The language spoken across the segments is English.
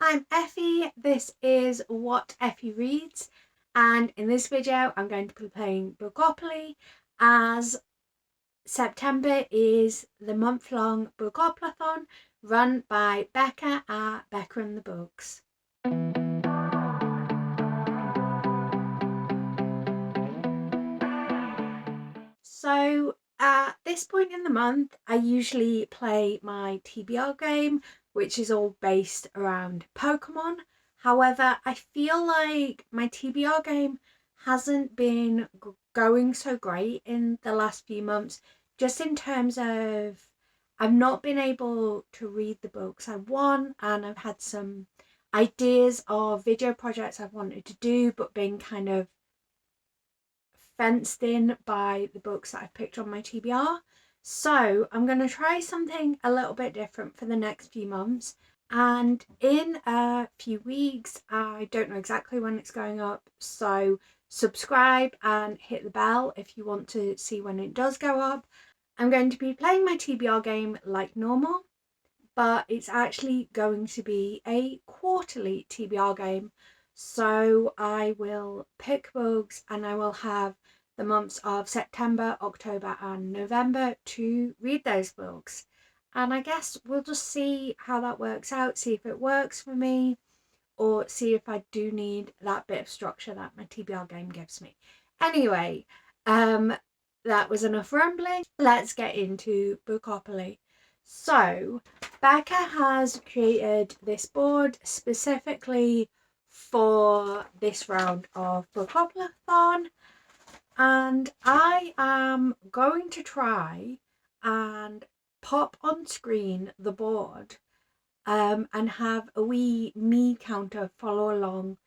I'm Effie, this is What Effie Reads, and in this video I'm going to be playing Bookopoly, as September is the month-long Bookoplathon run by Becca at Becca and the Books. So at this point in the month I usually play my TBR game, which is all based around Pokemon. However, I feel like my TBR game hasn't been going so great in the last few months, just in terms of I've not been able to read the books I want, and I've had some ideas of video projects I've wanted to do but been kind of fenced in by the books that I've picked on my TBR. So I'm going to try something a little bit different for the next few months, and in a few weeks, I don't know exactly when it's going up, so subscribe and hit the bell if you want to see when it does go up. I'm going to be playing my TBR game like normal, but it's actually going to be a quarterly TBR game. So I will pick books and I will have the months of September, October and November to read those books. And I guess we'll just see how that works out, see if it works for me, or see if I do need that bit of structure that my TBR game gives me. Anyway, that was enough rambling. Let's get into Bookopoly. So Becca has created this board specifically for this round of Bookoplathon, and I am going to try and pop on screen the board and have a wee me counter follow along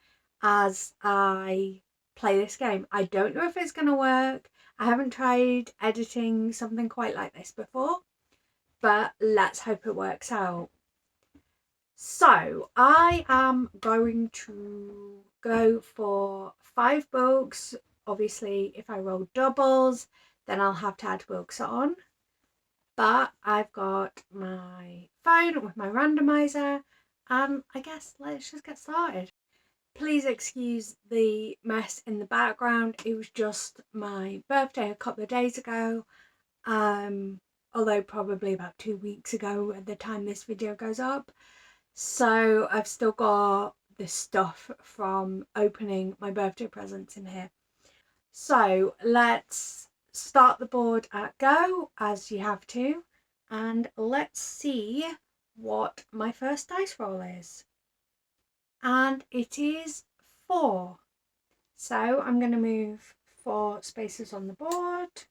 as I play this game. I don't know if it's going to work. I haven't tried editing something quite like this before, but let's hope it works out. So I am going to go for 5 books. Obviously, if I roll doubles, then I'll have to add books on. But I've got my phone with my randomizer, and I guess let's just get started. Please excuse the mess in the background. It was just my birthday a couple of days ago, although probably about 2 weeks ago at the time this video goes up. So I've still got the stuff from opening my birthday presents in here. So let's start the board at go, as you have to, and let's see what my first dice roll is. And it is 4. So I'm going to move 4 spaces on the board.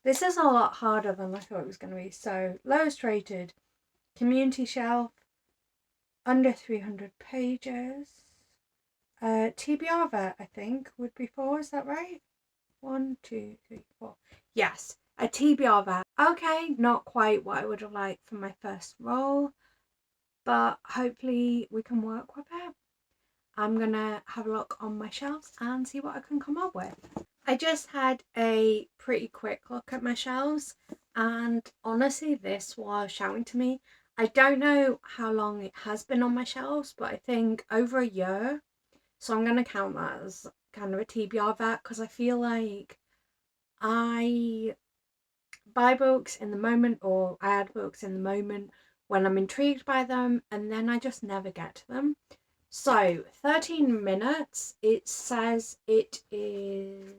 This is a lot harder than I thought it was going to be. So lowest rated, community shelf, under 300 pages. TBR vet, I think, would be 4, is that right? 1, 2, 3, 4. Yes, a TBR vet. Okay, not quite what I would have liked for my first roll, but hopefully we can work with it. I'm gonna have a look on my shelves and see what I can come up with. I just had a pretty quick look at my shelves, and honestly this was shouting to me. I don't know how long it has been on my shelves, but I think over a year. So I'm going to count that as kind of a TBR vet, because I feel like I buy books in the moment, or I add books in the moment when I'm intrigued by them, and then I just never get to them. So 13 minutes, it says it is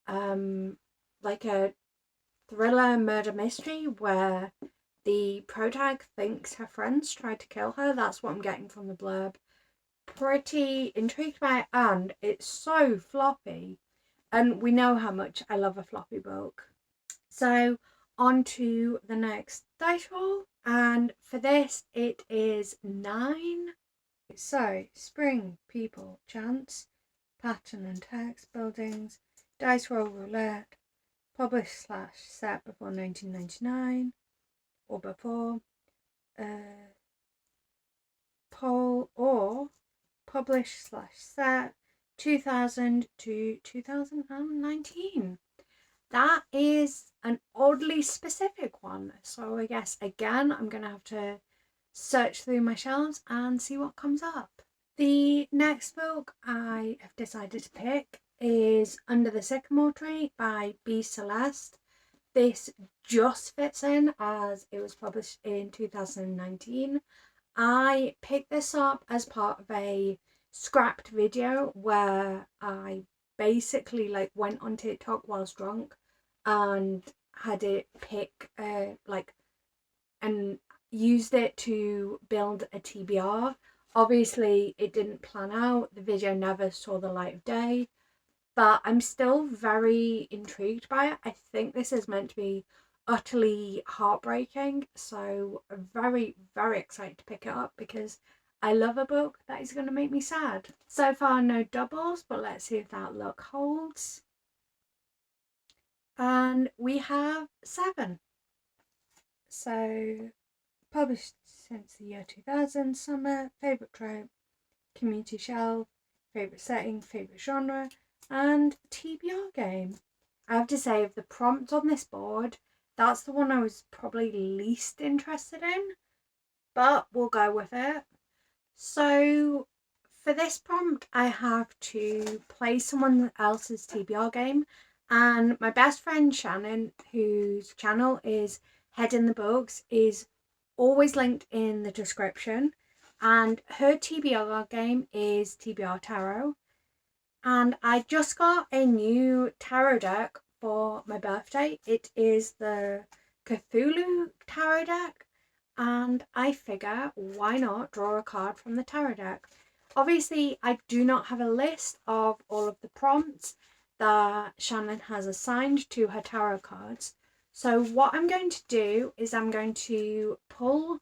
like a thriller murder mystery where the protag thinks her friends tried to kill her. That's what I'm getting from the blurb. Pretty intrigued by it, and it's so floppy, and we know how much I love a floppy book. So on to the next dice roll, and for this it is 9. So spring, people, chance, pattern and text, buildings, dice roll roulette, published / set before 1999 or before, poll, or published / set 2000 to 2019. That is an oddly specific one. So I guess again I'm gonna have to search through my shelves and see what comes up. The next book I have decided to pick is Under the Sycamore Tree by B. Celeste. This just fits in as it was published in 2019. I picked this up as part of a scrapped video where I basically went on TikTok whilst drunk and had it pick and used it to build a TBR. Obviously it didn't plan out, the video never saw the light of day, but I'm still very intrigued by it. I think this is meant to be utterly heartbreaking, so I'm very, very excited to pick it up because I love a book that is going to make me sad. So far no doubles, but let's see if that luck holds. And we have 7. So published since the year 2000, summer, favourite trope, community shelf, favourite setting, favourite genre, and TBR game. I have to say, of the prompts on this board, that's the one I was probably least interested in, but we'll go with it. So for this prompt, I have to play someone else's TBR game, and my best friend Shannon, whose channel is Head in the Books, is always linked in the description, and her TBR game is TBR Tarot. And I just got a new tarot deck for my birthday. It is the Cthulhu tarot deck, and I figure why not draw a card from the tarot deck. Obviously I do not have a list of all of the prompts that Shannon has assigned to her tarot cards, so what I'm going to do is I'm going to pull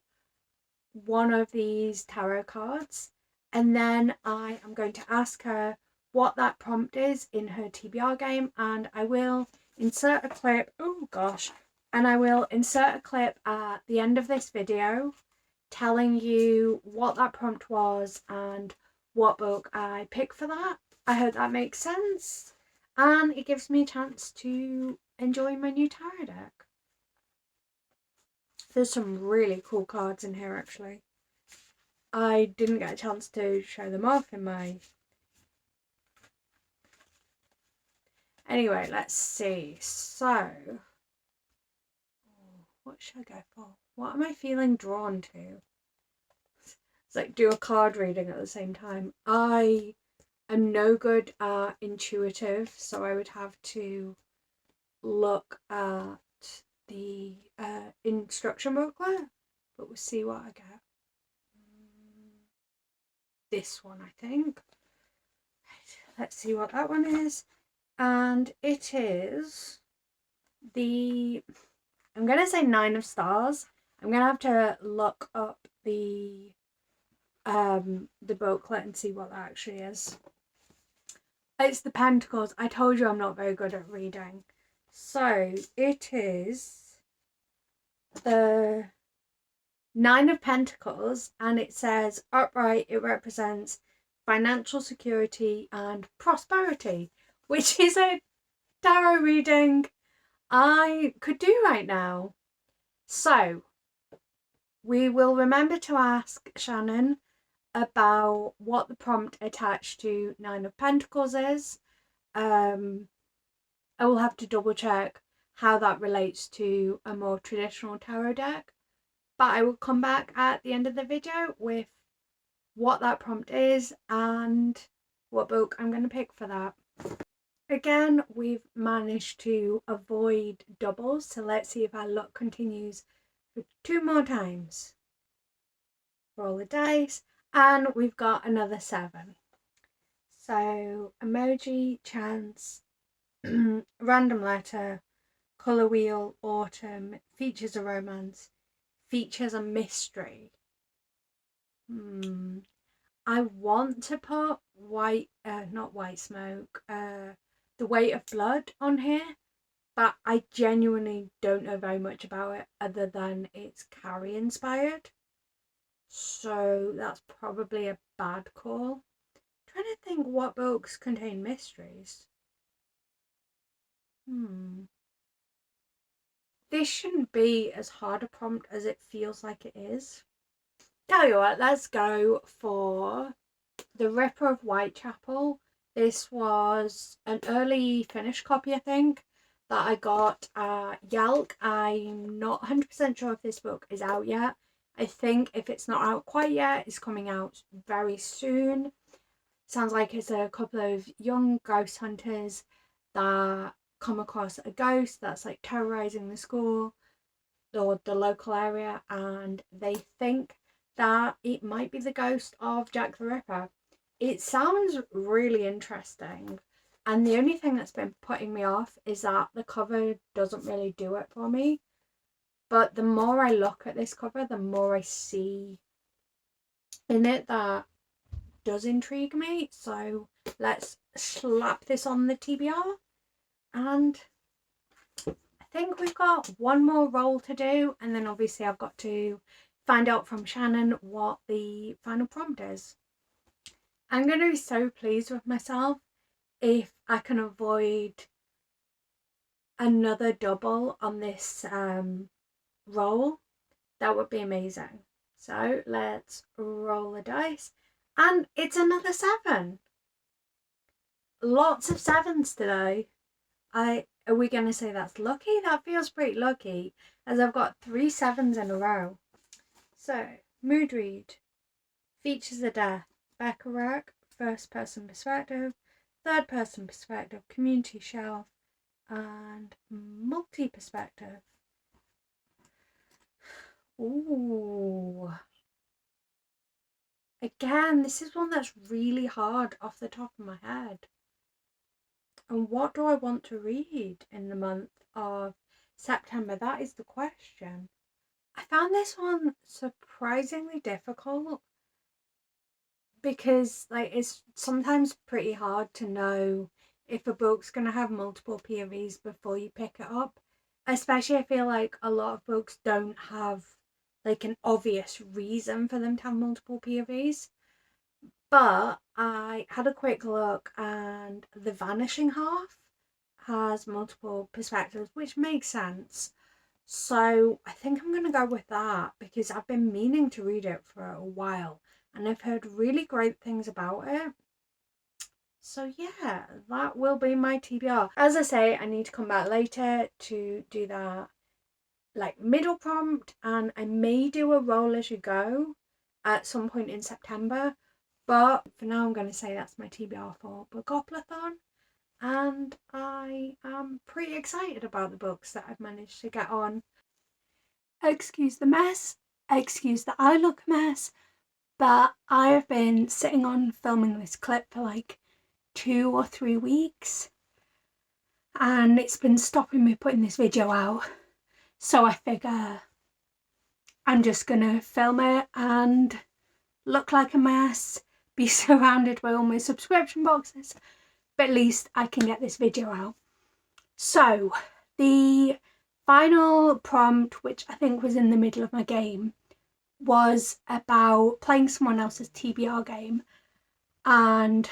one of these tarot cards, and then I am going to ask her what that prompt is in her TBR game, and I will insert a clip, and I will insert a clip at the end of this video telling you what that prompt was and what book I picked for that. I hope that makes sense, and it gives me a chance to enjoy my new tarot deck. There's some really cool cards in here actually. I didn't get a chance to show them off in my... Anyway, let's see. So, what should I go for? What am I feeling drawn to? It's like do a card reading at the same time. I am no good at intuitive, so I would have to look at the instruction booklet, but we'll see what I get. This one, I think. Let's see what that one is. And it is the, I'm going to say 9 of stars. I'm going to have to look up the booklet and see what that actually is. It's the Pentacles. I told you I'm not very good at reading. So it is the 9 of Pentacles, and it says upright. It represents financial security and prosperity, which is a tarot reading I could do right now. So we will remember to ask Shannon about what the prompt attached to 9 of Pentacles is. I will have to double check how that relates to a more traditional tarot deck, but I will come back at the end of the video with what that prompt is and what book I'm going to pick for that. Again, we've managed to avoid doubles, so let's see if our luck continues for 2 more times. Roll the dice, and we've got another 7. So emoji, chance, random letter, colour wheel, autumn, features a romance, features a mystery. I want to put not white smoke, the weight of blood on here, but I genuinely don't know very much about it other than it's Carrie inspired. So that's probably a bad call. I'm trying to think what books contain mysteries. This shouldn't be as hard a prompt as it feels like it is. tell you what, let's go for The Ripper of Whitechapel. This was an early finished copy, I think, that I got at Yelk. I'm not 100% sure if this book is out yet. I think if it's not out quite yet, it's coming out very soon. Sounds like it's a couple of young ghost hunters that come across a ghost that's like terrorizing the school or the local area, and they think that it might be the ghost of Jack the Ripper. It sounds really interesting, and the only thing that's been putting me off is that the cover doesn't really do it for me. But the more I look at this cover, the more I see in it that does intrigue me. So let's slap this on the TBR, and I think we've got one more roll to do, and then obviously I've got to find out from Shannon what the final prompt is. I'm going to be so pleased with myself if I can avoid another double on this roll. That would be amazing. So let's roll the dice, and it's another 7. Lots of 7s today. Are we going to say that's lucky? That feels pretty lucky, as I've got 3 7s in a row. So, mood read. Features of death. Bacharach, first person perspective, third person perspective, community shelf, and multi-perspective. Ooh. Again, this is one that's really hard off the top of my head. And what do I want to read in the month of September? That is the question. I found this one surprisingly difficult because it's sometimes pretty hard to know if a book's going to have multiple POVs before you pick it up. Especially I feel like a lot of books don't have an obvious reason for them to have multiple POVs. But I had a quick look, and The Vanishing Half has multiple perspectives, which makes sense. So I think I'm going to go with that because I've been meaning to read it for a while and I've heard really great things about it. So yeah, that will be my TBR. As I say, I need to come back later to do that middle prompt, and I may do a roll as you go at some point in September. But for now, I'm going to say that's my TBR for Bookoplathon. And I am pretty excited about the books that I've managed to get on. Excuse the mess, excuse that I look a mess, but I have been sitting on filming this clip for 2 or 3 weeks, and it's been stopping me putting this video out. So I figure I'm just gonna film it and look like a mess, be surrounded by all my subscription boxes, but at least I can get this video out. So the final prompt, which I think was in the middle of my game, was about playing someone else's TBR game, and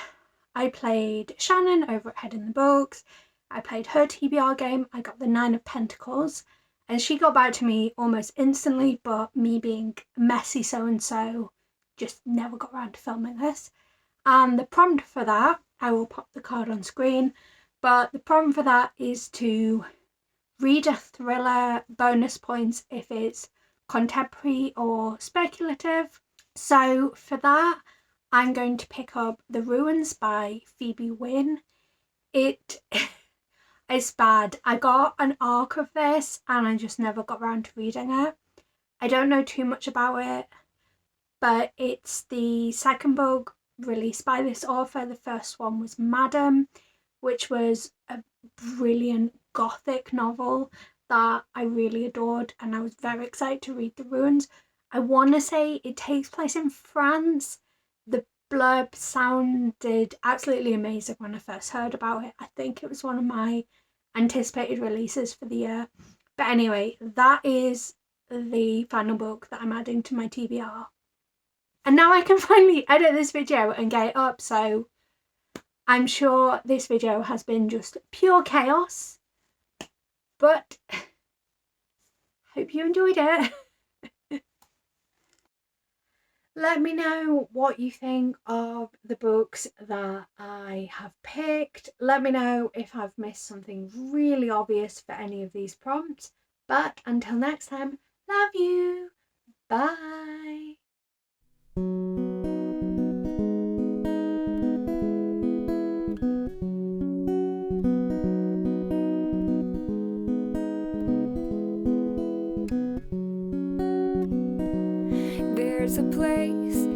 I played Shannon over at Head in the Books. I played her TBR game. I got the 9 of Pentacles, and she got back to me almost instantly, but me being messy so-and-so just never got around to filming this. And the prompt for that, I will pop the card on screen, but the prompt for that is to read a thriller, bonus points if it's contemporary or speculative. So for that, I'm going to pick up The Ruins by Phoebe Wynne. It's bad. I got an arc of this and I just never got around to reading it. I don't know too much about it, but it's the second book released by this author. The first one was Madam, which was a brilliant gothic novel that I really adored, and I was very excited to read The Ruins. I want to say it takes place in France. The blurb sounded absolutely amazing when I first heard about it. I think it was one of my anticipated releases for the year. But anyway, that is the final book that I'm adding to my TBR. And now I can finally edit this video and get it up, so I'm sure this video has been just pure chaos, but hope you enjoyed it. Let me know what you think of the books that I have picked. Let me know if I've missed something really obvious for any of these prompts. But until next time, love you. Bye. There's a place